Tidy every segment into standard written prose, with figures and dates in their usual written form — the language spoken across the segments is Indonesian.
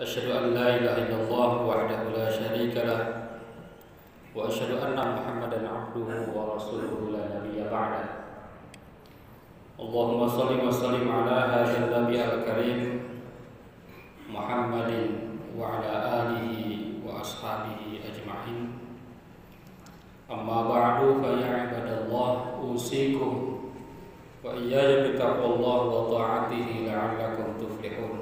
أشهد أن لا إله إلا الله وحده لا شريك له وأشهد أن محمدا عبده ورسوله لا نبي بعده اللهم صل وسلم على هذا النبي الكريم محمد وعلى آله وأصحابه أجمعين أما بعد فيا عباد الله أوصيكم وإياي بتقوى الله وطاعته لعلكم تفلحون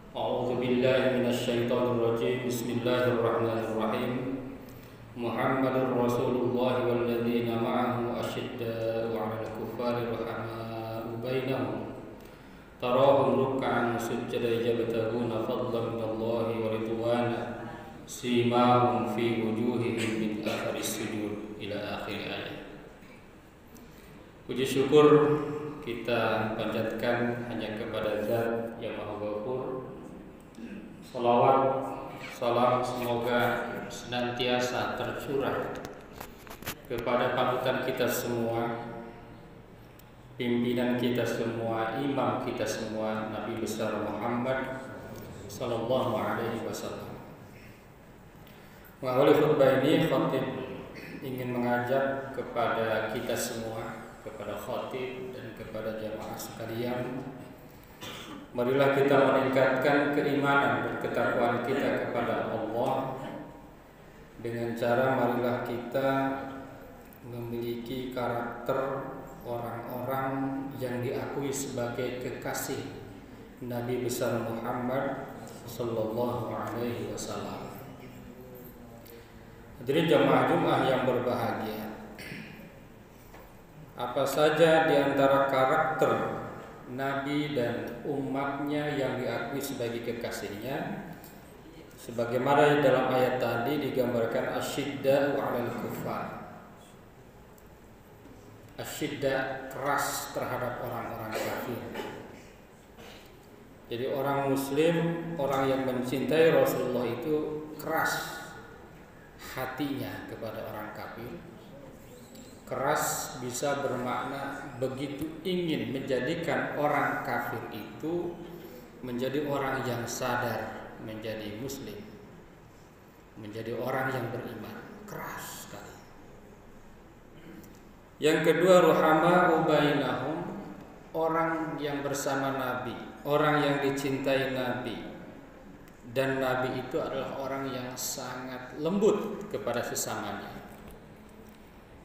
أعوذ بالله من الشيطان الرجيم بسم الله الرحمن الرحيم محمد رسول الله والذين معه أشداء على الكفار رحماء بينهم تراهم ركعا سجدا يبتغون فضلا من الله ورضوانا سيماهم في وجوههم من أثر السجود إلى آخر آية. Puji syukur kita panjatkan hanya kepada Zat yang Maha Ghafur. Salawat, salam semoga senantiasa tercurah kepada panutan kita semua, pimpinan kita semua, imam kita semua, Nabi besar Muhammad sallallahu alaihi wasallam. Melalui khutbah ini khatib ingin mengajak kepada kita semua, kepada khatib dan kepada jamaah sekalian, marilah kita meningkatkan keimanan dan ketakwaan kita kepada Allah dengan cara marilah kita memiliki karakter orang-orang yang diakui sebagai kekasih Nabi besar Muhammad sallallahu alaihi wasallam. Hadirin jamaah Jumat yang berbahagia, apa saja di antara karakter Nabi dan umatnya yang diakui sebagai kekasihnya, sebagaimana dalam ayat tadi digambarkan asyidda 'alal kufar. Asyidda keras terhadap orang-orang kafir. Jadi orang muslim, orang yang mencintai Rasulullah itu keras hatinya kepada orang kafir. Keras bisa bermakna begitu ingin menjadikan orang kafir itu menjadi orang yang sadar, menjadi muslim, menjadi orang yang beriman. Keras sekali. Yang kedua, ruhama bainahum, orang yang bersama Nabi, orang yang dicintai Nabi. Dan Nabi itu adalah orang yang sangat lembut kepada sesamanya,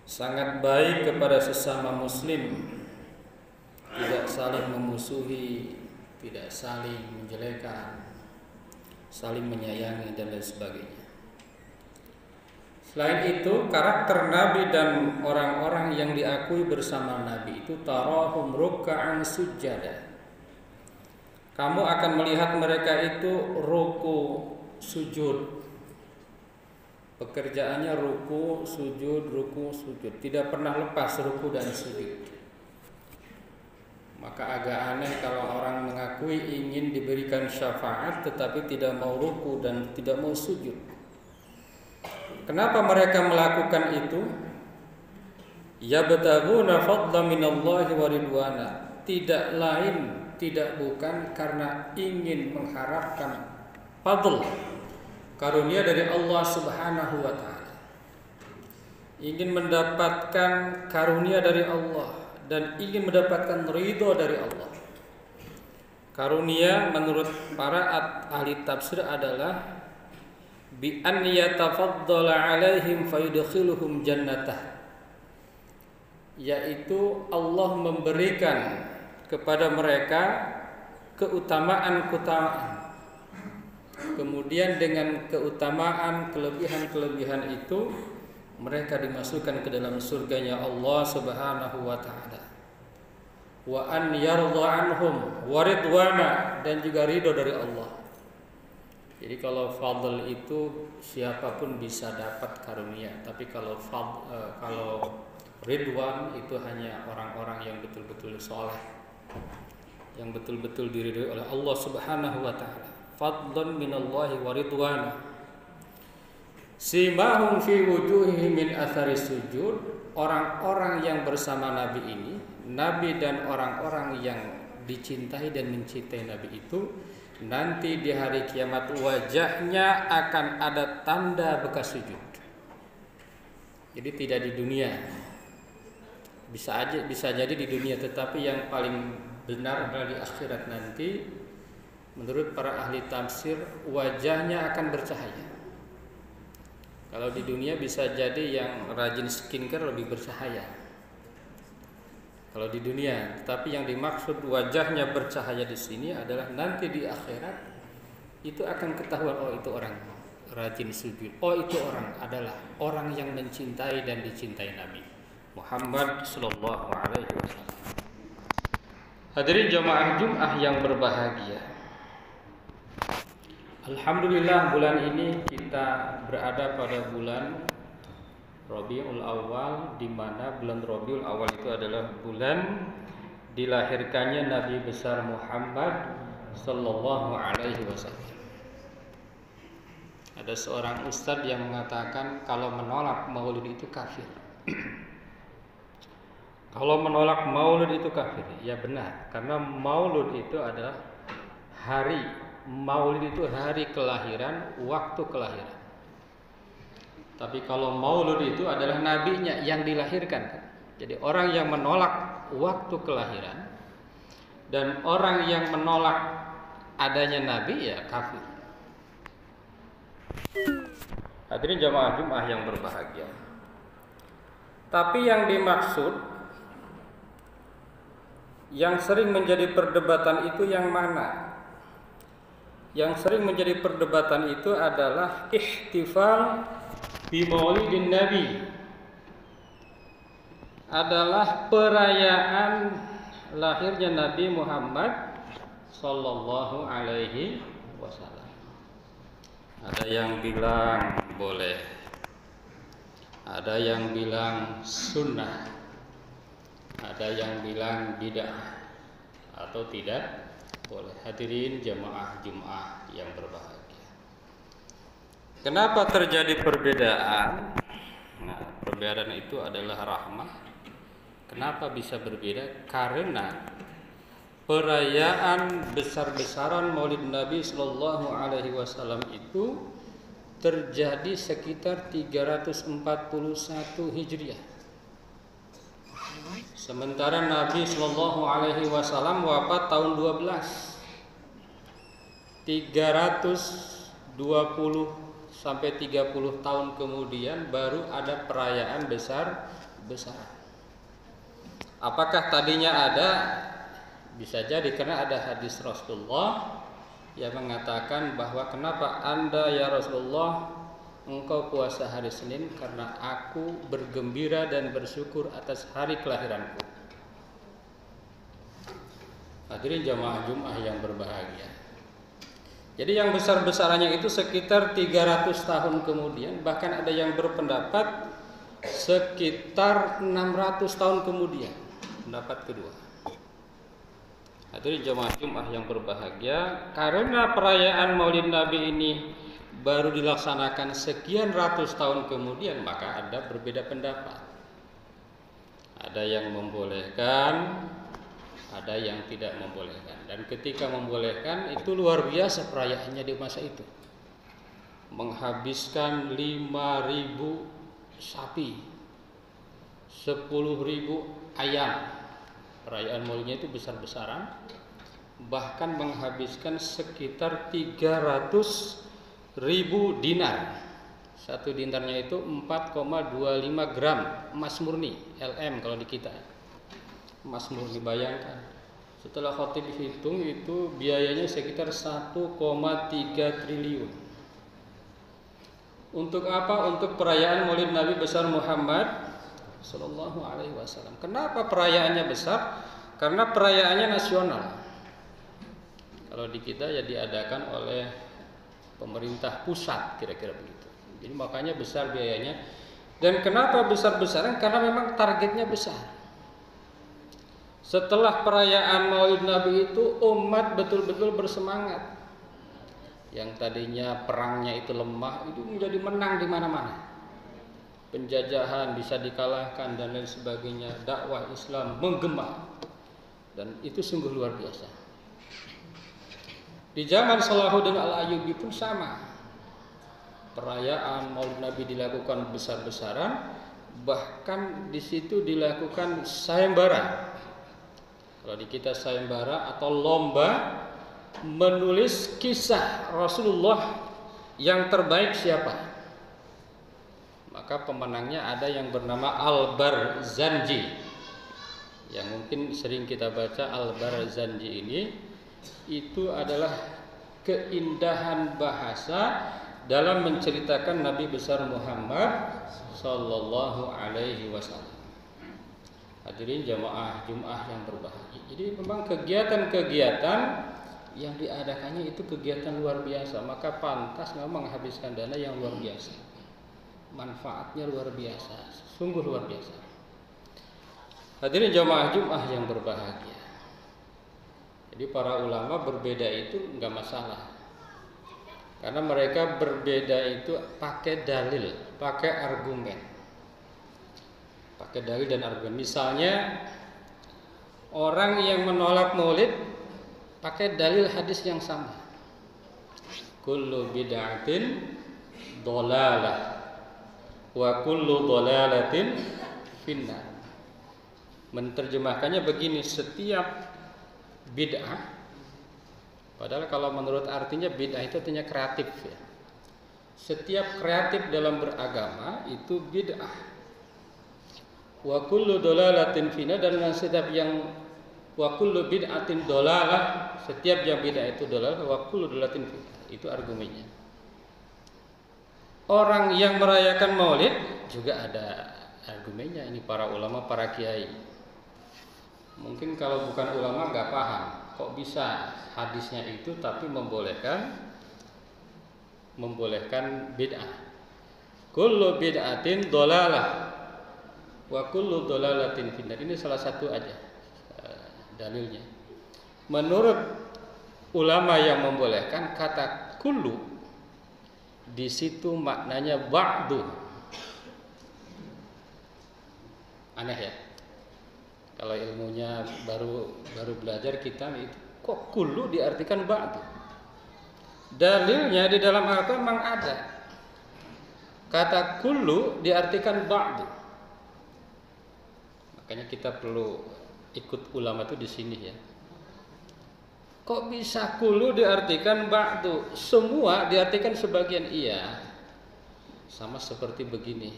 sangat baik kepada sesama muslim, tidak saling memusuhi, tidak saling menjelekkan, saling menyayangi dan lain sebagainya. Selain itu, karakter Nabi dan orang-orang yang diakui bersama Nabi itu tarahum ruk'an sujada. Kamu akan melihat mereka itu ruku sujud. Pekerjaannya ruku sujud, tidak pernah lepas ruku dan sujud. Maka agak aneh kalau orang mengakui ingin diberikan syafaat tetapi tidak mau ruku dan tidak mau sujud. Kenapa mereka melakukan itu? Yabtaghuna fadlan minallahi wa ridwana. Tidak lain, tidak bukan karena ingin mengharapkan fadl, karunia dari Allah Subhanahu wa taala. Ingin mendapatkan karunia dari Allah dan ingin mendapatkan ridho dari Allah. Karunia menurut para ahli tafsir adalah bi an yatafaddala alaihim fayudkhiluhum jannatah, yaitu Allah memberikan kepada mereka keutamaan. Kemudian dengan keutamaan, kelebihan-kelebihan itu mereka dimasukkan ke dalam surganya Allah Subhanahu wa taala. Wa an yarda anhum wa ridwana, dan juga ridho dari Allah. Jadi kalau fadl itu siapapun bisa dapat karunia, tapi kalau ridwan itu hanya orang-orang yang betul-betul soleh, yang betul-betul diridhoi oleh Allah Subhanahu wa taala. Fadlan minallahi wa ridwana. Simahum fi wujuhihim min athari sujud. Orang-orang yang bersama Nabi ini, Nabi dan orang-orang yang dicintai dan mencintai Nabi itu, nanti di hari kiamat wajahnya akan ada tanda bekas sujud. Jadi tidak di dunia, bisa jadi di dunia, tetapi yang paling benar adalah di akhirat nanti. Menurut para ahli tafsir, wajahnya akan bercahaya. Kalau di dunia bisa jadi yang rajin skincare lebih bercahaya kalau di dunia, tapi yang dimaksud wajahnya bercahaya di sini adalah nanti di akhirat itu akan ketahuan, oh itu orang rajin sujud, oh itu orang adalah orang yang mencintai dan dicintai Nabi Muhammad sallallahu alaihi wasallam. Hadirin jamaah Jumat yang berbahagia, alhamdulillah bulan ini kita berada pada bulan Rabiul Awal, di mana bulan Rabiul Awal itu adalah bulan dilahirkannya Nabi besar Muhammad sallallahu alaihi wasallam. Ada seorang ustadz yang mengatakan kalau menolak maulid itu kafir. Kalau menolak maulid itu kafir. Ya benar, karena maulid itu adalah maulid itu hari kelahiran, waktu kelahiran. Tapi kalau maulud itu adalah nabinya yang dilahirkan. Jadi orang yang menolak waktu kelahiran dan orang yang menolak adanya nabi ya kafir. Hadirin jamaah Jumat yang berbahagia. Tapi yang dimaksud yang sering menjadi perdebatan itu yang mana? Yang sering menjadi perdebatan itu adalah ihtifal bi maulidin Nabi, adalah perayaan lahirnya Nabi Muhammad sallallahu alaihi wasallam. Ada yang bilang boleh, ada yang bilang sunnah, ada yang bilang bid'ah atau tidak boleh. Hadirin jamaah Jumat yang berbahagia, kenapa terjadi perbedaan? Nah, perbedaan itu adalah rahmah. Kenapa bisa berbeda? Karena perayaan besar-besaran Maulid Nabi Sallallahu Alaihi Wasallam itu terjadi sekitar 341 Hijriah. Sementara Nabi Sallallahu Alaihi Wasallam wafat tahun 320 sampai 30 tahun kemudian baru ada perayaan besar-besaran. Apakah tadinya ada? Bisa jadi karena ada hadis Rasulullah yang mengatakan bahwa kenapa Anda ya Rasulullah engkau puasa hari Senin? Karena aku bergembira dan bersyukur atas hari kelahiranku. Hadirin jamaah Jumat yang berbahagia. Jadi yang besar-besarannya itu sekitar 300 tahun kemudian, bahkan ada yang berpendapat sekitar 600 tahun kemudian, pendapat kedua. Hadirin jamaah Jumat yang berbahagia, karena perayaan Maulid Nabi ini baru dilaksanakan sekian ratus tahun kemudian, maka ada berbeda pendapat. Ada yang membolehkan, ada yang tidak membolehkan. Dan ketika membolehkan itu luar biasa perayaannya di masa itu. Menghabiskan 5.000 sapi, 10.000 ayam. Perayaan Maulidnya itu besar-besaran. Bahkan menghabiskan sekitar 300.000 dinar. Satu dinarnya itu 4,25 gram emas murni, LM kalau di kita. Emas murni, bayangkan. Setelah khatib hitung itu biayanya sekitar 1,3 triliun. Untuk apa? Untuk perayaan Maulid Nabi besar Muhammad Sallallahu Alaihi Wasallam. Kenapa perayaannya besar? Karena perayaannya nasional. Kalau di kita ya diadakan oleh pemerintah pusat, kira-kira begitu. Jadi makanya besar biayanya. Dan kenapa besar-besaran? Karena memang targetnya besar. Setelah perayaan Maulid Nabi itu umat betul-betul bersemangat. Yang tadinya perangnya itu lemah itu menjadi menang di mana-mana. Penjajahan bisa dikalahkan dan lain sebagainya. Dakwah Islam menggema. dan itu sungguh luar biasa. Di zaman Salahuddin Al-Ayyubi pun sama. Perayaan Maulid Nabi dilakukan besar-besaran, bahkan di situ dilakukan sayembara. Kalau di kita sayembara atau lomba menulis kisah Rasulullah yang terbaik siapa? Maka pemenangnya ada yang bernama Al-Barzanji. Yang mungkin sering kita baca Al-Barzanji ini, itu adalah keindahan bahasa dalam menceritakan Nabi besar Muhammad sallallahu alaihi wasallam. Hadirin jamaah Jumat yang berbahagia. Jadi memang kegiatan-kegiatan yang diadakannya itu kegiatan luar biasa, maka pantas memang menghabiskan dana yang luar biasa. Manfaatnya luar biasa, sungguh luar biasa. Hadirin jamaah Jumat yang berbahagia. Jadi para ulama berbeda itu enggak masalah. Karena mereka berbeda itu pakai dalil, pakai argumen. Pakai dalil dan argumen. Misalnya orang yang menolak Maulid pakai dalil hadis yang sama. Kullu bid'atin dhalalah wa kullu dhalalatin finnar. Menerjemahkannya begini, setiap bid'ah, padahal kalau menurut artinya bid'ah itu artinya kreatif ya. Setiap kreatif dalam beragama itu bid'ah. Wa kullu dhalalatin finnar, dan setiap yang wa kullu bid'atin dhalalah, setiap yang bid'ah itu dhalalah, wa kullu dhalalatin finnar. Itu argumennya. Orang yang merayakan Maulid juga ada argumennya, ini para ulama, para kiai. Mungkin kalau bukan ulama nggak paham, kok bisa hadisnya itu tapi membolehkan bid'ah. Kullu bid'atin dhalalah wa kullu dhalalatin finnar. Ini salah satu aja dalilnya. Menurut ulama yang membolehkan, kata kullu di situ maknanya ba'du. Aneh ya. Kalau ilmunya baru belajar kita itu, kok kullu diartikan ba'du? Dalilnya di dalam Al-Quran memang ada. Kata kullu diartikan ba'du. Makanya kita perlu ikut ulama itu di sini ya. Kok bisa kullu diartikan ba'du? Semua diartikan sebagian. Iya. Sama seperti begini.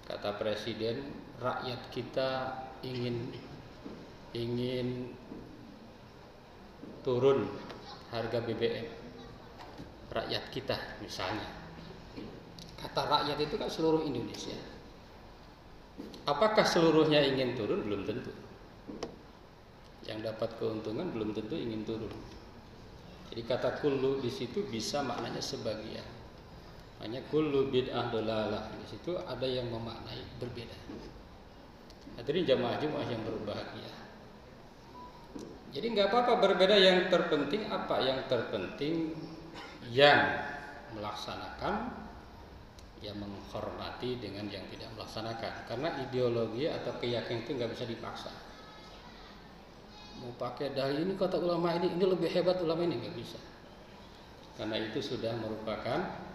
Kata presiden, rakyat kita ingin turun harga BBM. Rakyat kita misalnya. Kata rakyat itu kan seluruh Indonesia. Apakah seluruhnya ingin turun? Belum tentu. Yang dapat keuntungan belum tentu ingin turun. Jadi kata kullu di situ bisa maknanya sebagian. Hanya kullu bid'ah dhalalah, di situ ada yang memaknai berbeda. Hadirin jamaah Jumat yang berbahagia. Jadi nggak apa-apa berbeda, yang terpenting apa? Yang terpenting yang melaksanakan, yang menghormati dengan yang tidak melaksanakan. Karena ideologi atau keyakinan itu nggak bisa dipaksa. Mau pakai dalil ini kata ulama ini lebih hebat ulama ini, nggak bisa. Karena itu sudah merupakan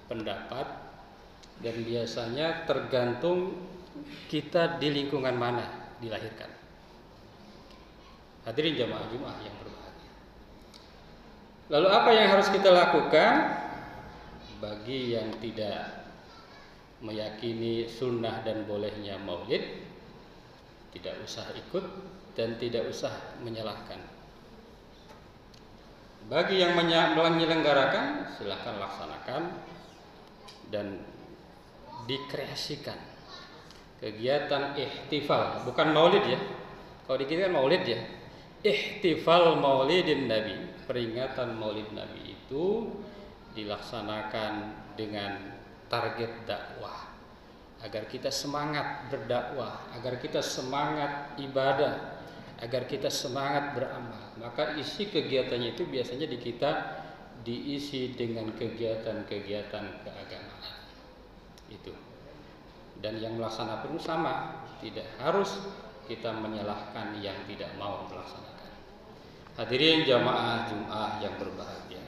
pendapat, dan biasanya tergantung kita di lingkungan mana dilahirkan. Hadirin jamaah Jumat yang berbahagia. Lalu apa yang harus kita lakukan bagi yang tidak meyakini sunnah dan bolehnya Maulid? Tidak usah ikut dan tidak usah menyalahkan. Bagi yang menyelenggarakan, silakan laksanakan dan dikreasikan kegiatan ihtifal, bukan maulid ya. Kalau di kita kan maulid ya. Ihtifal maulidin Nabi, peringatan maulid Nabi itu dilaksanakan dengan target dakwah, agar kita semangat berdakwah, agar kita semangat ibadah, agar kita semangat beramal. Maka isi kegiatannya itu biasanya di kita diisi dengan kegiatan-kegiatan keagamaan itu. Dan yang melaksanakan itu sama, tidak harus kita menyalahkan yang tidak mau melaksanakan. Hadirin jamaah Jumat yang berbahagia.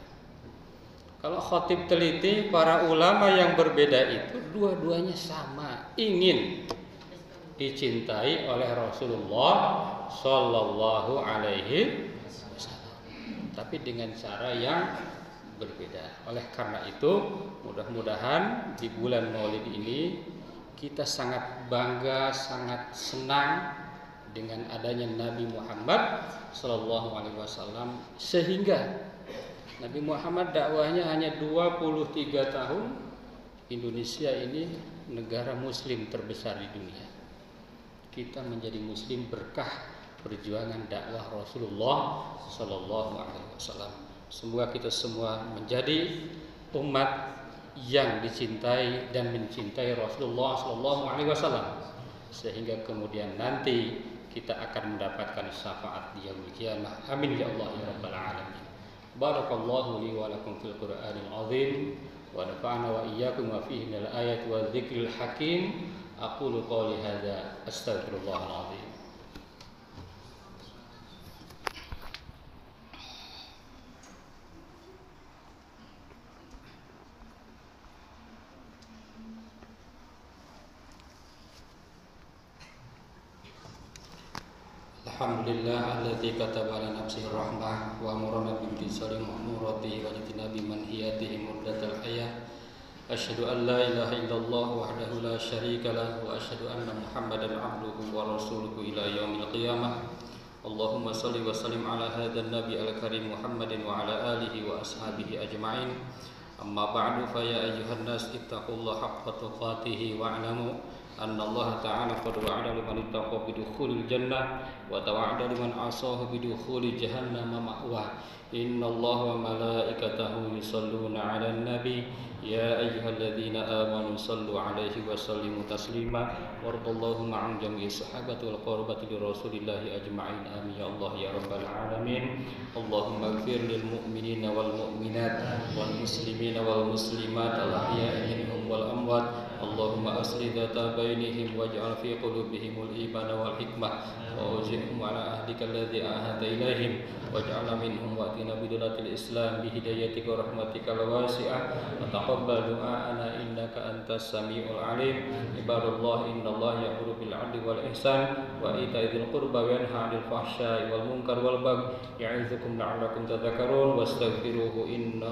Kalau khatib teliti, para ulama yang berbeda itu dua-duanya sama, ingin dicintai oleh Rasulullah Sallallahu Alaihi Wasallam, tapi dengan cara yang berbeda. Oleh karena itu, mudah-mudahan di bulan Maulid ini kita sangat bangga, sangat senang dengan adanya Nabi Muhammad Sallallahu Alaihi Wasallam, sehingga Nabi Muhammad dakwahnya hanya 23 tahun. Indonesia ini negara muslim terbesar di dunia. Kita menjadi muslim berkah perjuangan dakwah Rasulullah Sallallahu Alaihi Wasallam. Semoga kita semua menjadi umat yang dicintai dan mencintai Rasulullah Sallallahu Alaihi Wasallam, sehingga kemudian nanti kita akan mendapatkan syafaat di yaumil qiyamah. Amin ya Allah ya rabbal alamin. Barakallahu li wa lakum fil Qur'anil azim wa nafa'ana wa iyyakum wa fihi minal ayati wa dzikril hakim. Aqulu qawli hadza astaghfirullahal azim. Alhamdulillah alladzi kataba ala nafsihi rahmah wa amrana bi imtisali ma'muratihi wa jitinabi manhiyatihi muddatal hayah. Asyhadu an la ilaha illallah wahdahu la syarika lah wa asyhadu anna Muhammadan abduhu wa rasuluhu ila yaumil qiyamah. Allahumma shalli wa sallim ala hadzal nabi al-karim Muhammadin wa ala alihi wa ashabihi ajma'in. Amma ba'du fa ya ayyuhan nas ittaqullaha haqqa tuqatih wa 'alamu anna Allah ta'ala qad wa'ada liman ittaqa bidukhulil jannah wa tawa'ada liman asahu bidukhuli jahannam ma'wa. Inna Allah wa malaikatahu yusalluna 'alan nabi ya ayyuhalladzina amanu sallu 'alaihi wa sallimu taslima. Wardallahu ma'an jami'i sahabati wal qurabati li rasulillahi ajma'in. Amin ya Allah ya rabbal alamin. Allahumma ighfir lil mu'minina wal mu'minat wal muslimina wal muslimat al ahya'i minhum wal amwat. Allahumma asli dhata bainihim waj'al fi qulubihimul imana wal hikmah wa uzihum ala ahdika alladhi ahadta ilaihim waj'al minhum wa'tina bidulatil islam bihidayatika wa rahmatika wasi'ah wa taqabbal du'a'ana innaka antas sami'ul alim. Ibadallah innallaha ya'muru bil 'adli wal ihsan wa ita'i dzil qurba wa yanha 'anil fahsya'i wal munkar wal baghi ya'izukum la'allakum tadhakkarun wastaghfiruhu innahu